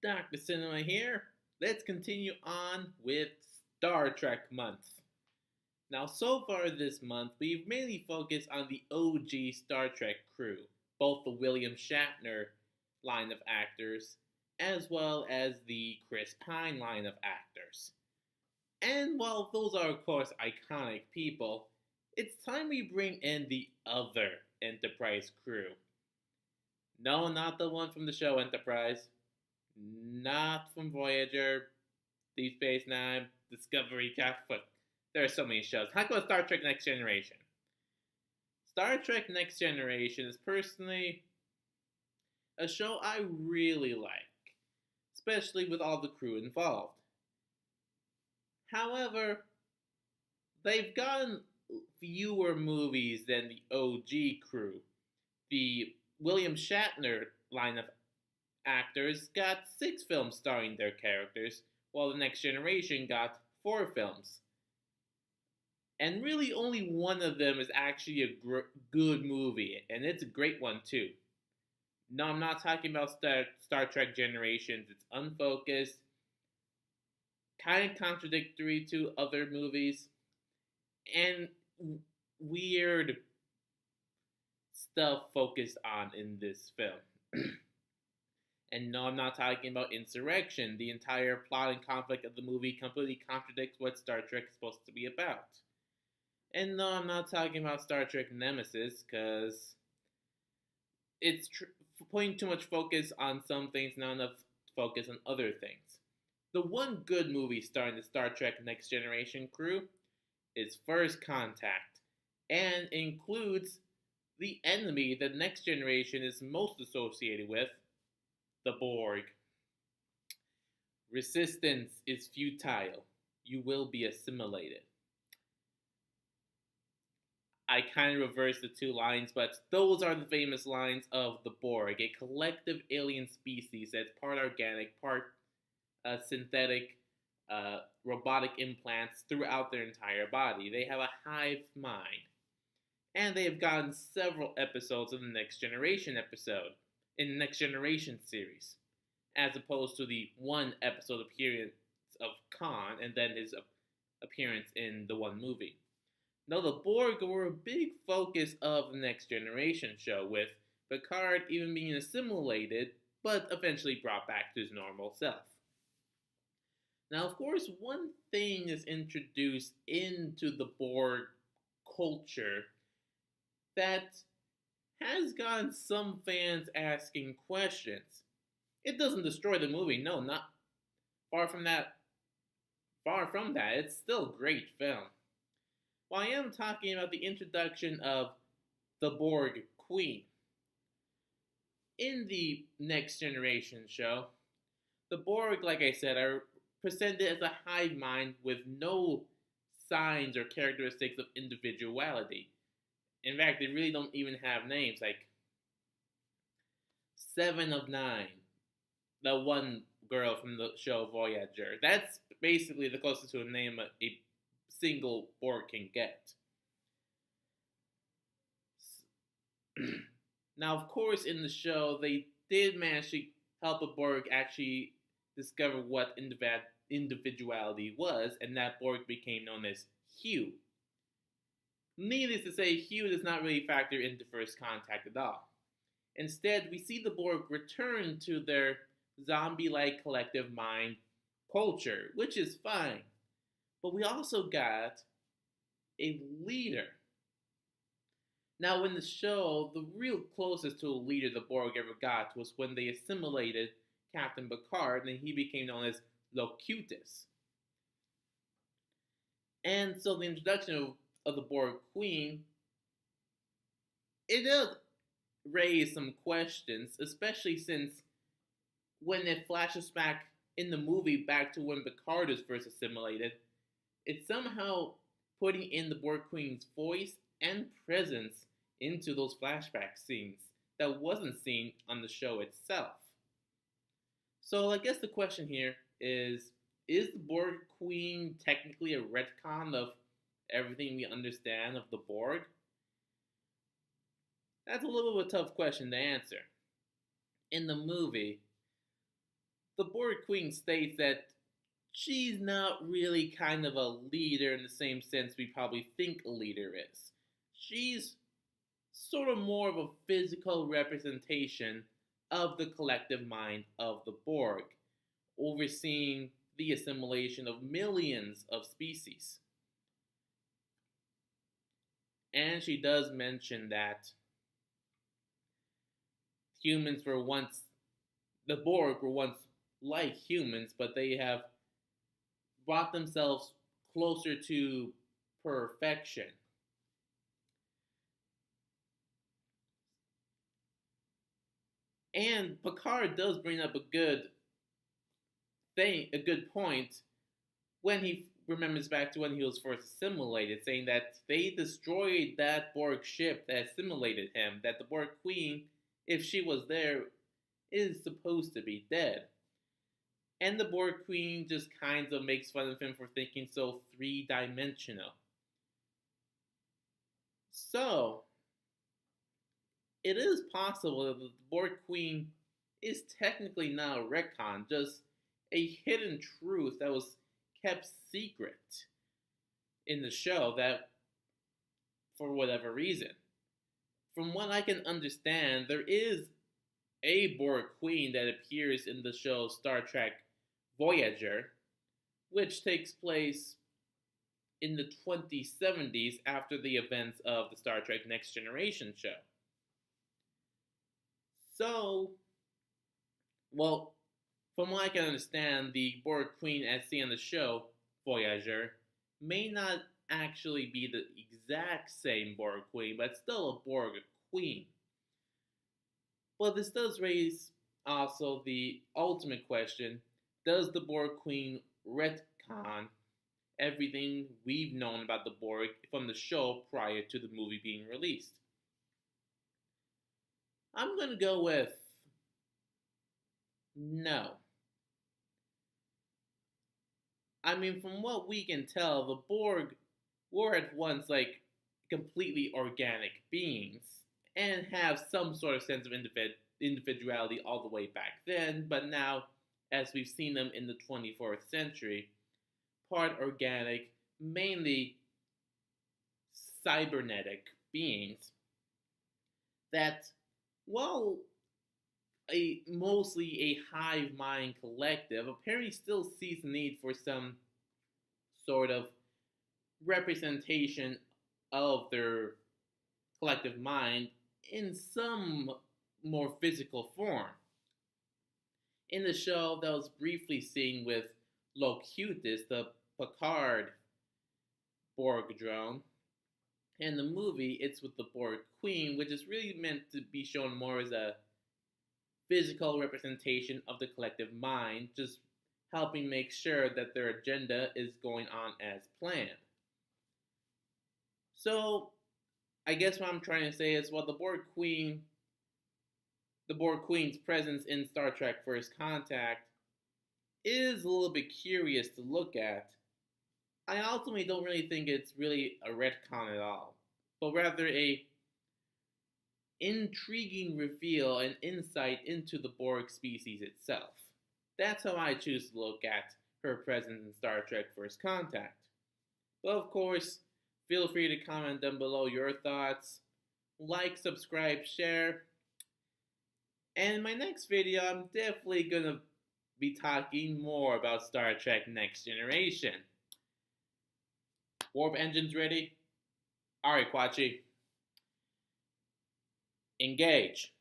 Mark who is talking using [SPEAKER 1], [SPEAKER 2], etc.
[SPEAKER 1] Dr. Cinema here. Let's continue on with Star Trek month. Now, so far this month, we've mainly focused on the OG Star Trek crew, both the William Shatner line of actors, as well as the Chris Pine line of actors. And while those are, of course, iconic people, it's time we bring in the other Enterprise crew. No, not the one from the show Enterprise, not from Voyager, Deep Space Nine, Discovery, Capcom. There are so many shows. How about Star Trek Next Generation? Star Trek Next Generation is personally a show I really like, especially with all the crew involved. However, they've gotten fewer movies than the OG crew. The William Shatner line of actors got 6 films starring their characters, while the Next Generation got 4 films. And really, only one of them is actually a good movie, and it's a great one too. No, I'm not talking about Star Trek Generations. It's unfocused, kind of contradictory to other movies, and weird stuff focused on in this film. And no, I'm not talking about Insurrection. The entire plot and conflict of the movie completely contradicts what Star Trek is supposed to be about. And no, I'm not talking about Star Trek Nemesis, because it's putting too much focus on some things, not enough focus on other things. The one good movie starring the Star Trek Next Generation crew is First Contact, and includes the enemy the Next Generation is most associated with, the Borg. Resistance is futile. You will be assimilated. I kind of reversed the 2 lines, but those are the famous lines of the Borg, a collective alien species that's part organic, part synthetic, robotic implants throughout their entire body. They have a hive mind. And they have gotten several episodes of the Next Generation in the Next Generation series, as opposed to the 1 episode appearance of Khan and then his appearance in the one movie. No, the Borg were a big focus of the Next Generation show, with Picard even being assimilated, but eventually brought back to his normal self. Now, of course, one thing is introduced into the Borg culture that has gotten some fans asking questions. It doesn't destroy the movie, no, not far from that. Far from that, it's still a great film. Well, I am talking about the introduction of the Borg Queen. In the Next Generation show, the Borg, like I said, are presented as a hive mind with no signs or characteristics of individuality. In fact, they really don't even have names, like Seven of Nine, the one girl from the show Voyager. That's basically the closest to a name a single Borg can get. Now, of course, in the show, they did manage to help a Borg actually discover what individuality was, and that Borg became known as Hugh. Needless to say, Hugh does not really factor into First Contact at all. Instead, we see the Borg return to their zombie-like collective mind culture, which is fine. But we also got a leader. Now, in the show, the real closest to a leader the Borg ever got was when they assimilated Captain Picard, and he became known as Locutus. And so the introduction of the Borg Queen, it does raise some questions, especially since when it flashes back in the movie back to when Picard was first assimilated, it's somehow putting in the Borg Queen's voice and presence into those flashback scenes that wasn't seen on the show itself. So I guess the question here is the Borg Queen technically a retcon of everything we understand of the Borg? That's a little bit of a tough question to answer. In the movie, the Borg Queen states that she's not really kind of a leader in the same sense we probably think a leader is. She's sort of more of a physical representation of the collective mind of the Borg, overseeing the assimilation of millions of species. And she does mention that humans were once, the Borg were once like humans, but they have brought themselves closer to perfection. And Picard does bring up a good point when he remembers back to when he was first assimilated, saying that they destroyed that Borg ship that assimilated him, that the Borg Queen, if she was there, is supposed to be dead. And the Borg Queen just kind of makes fun of him for thinking so three-dimensional. So, it is possible that the Borg Queen is technically not a retcon, just a hidden truth that was kept secret in the show that, for whatever reason. From what I can understand, there is a Borg Queen that appears in the show Star Trek Voyager, which takes place in the 2070s after the events of the Star Trek Next Generation show. So, well, from what I can understand, the Borg Queen as seen in the show Voyager may not actually be the exact same Borg Queen, but still a Borg Queen. But this does raise also the ultimate question: does the Borg Queen retcon everything we've known about the Borg from the show prior to the movie being released? I'm going to go with no. I mean, from what we can tell, the Borg were at once like completely organic beings and have some sort of sense of individuality all the way back then, but now, as we've seen them in the 24th century, part organic, mainly cybernetic beings that, well, mostly a hive mind collective, apparently still sees the need for some sort of representation of their collective mind in some more physical form. In the show, that was briefly seen with Locutus, the Picard Borg drone. In the movie, it's with the Borg Queen, which is really meant to be shown more as a physical representation of the collective mind, just helping make sure that their agenda is going on as planned. So, I guess what I'm trying to say is, well, the Borg Queen's presence in Star Trek First Contact is a little bit curious to look at. I ultimately don't really think it's really a retcon at all, but rather a intriguing reveal and insight into the Borg species itself. That's how I choose to look at her presence in Star Trek First Contact. But of course, feel free to comment down below your thoughts. Like, subscribe, share. And in my next video, I'm definitely gonna be talking more about Star Trek Next Generation. Warp engines ready? Alright, Quachi. Engage.